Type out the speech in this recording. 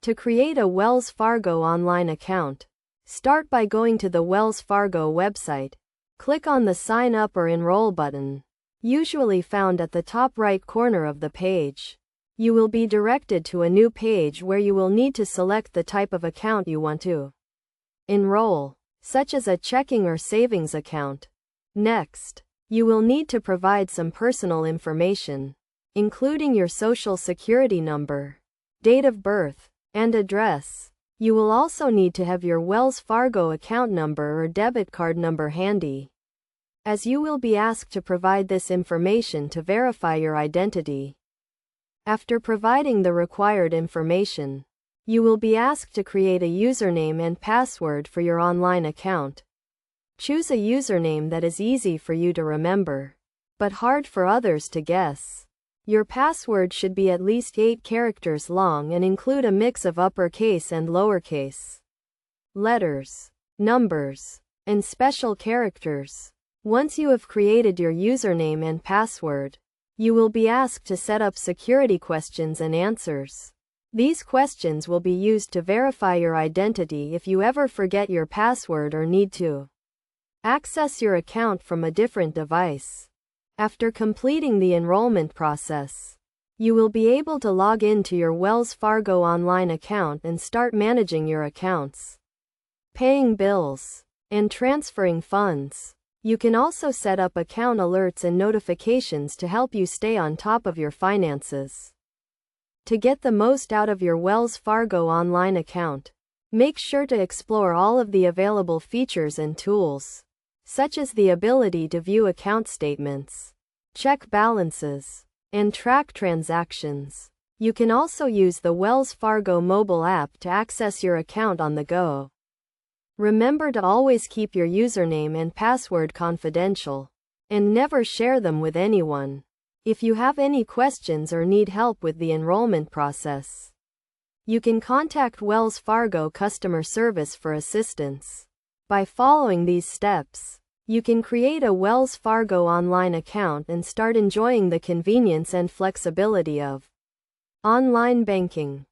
To create a Wells Fargo online account, start by going to the Wells Fargo website. Click on the Sign Up or Enroll button, usually found at the top right corner of the page. You will be directed to a new page where you will need to select the type of account you want to enroll, such as a checking or savings account. Next, you will need to provide some personal information, including your social security number, date of birth, and address. You will also need to have your Wells Fargo account number or debit card number handy, as you will be asked to provide this information to verify your identity. After providing the required information, you will be asked to create a username and password for your online account. Choose a username that is easy for you to remember, but hard for others to guess. Your password should be at least 8 characters long and include a mix of uppercase and lowercase letters, numbers, and special characters. Once you have created your username and password, you will be asked to set up security questions and answers. These questions will be used to verify your identity if you ever forget your password or need to access your account from a different device. After completing the enrollment process, you will be able to log into your Wells Fargo online account and start managing your accounts, paying bills, and transferring funds. You can also set up account alerts and notifications to help you stay on top of your finances. To get the most out of your Wells Fargo online account, make sure to explore all of the available features and tools, such as the ability to view account statements, check balances, and track transactions. You can also use the Wells Fargo mobile app to access your account on the go. Remember to always keep your username and password confidential, and never share them with anyone. If you have any questions or need help with the enrollment process, you can contact Wells Fargo customer service for assistance. By following these steps, you can create a Wells Fargo online account and start enjoying the convenience and flexibility of online banking.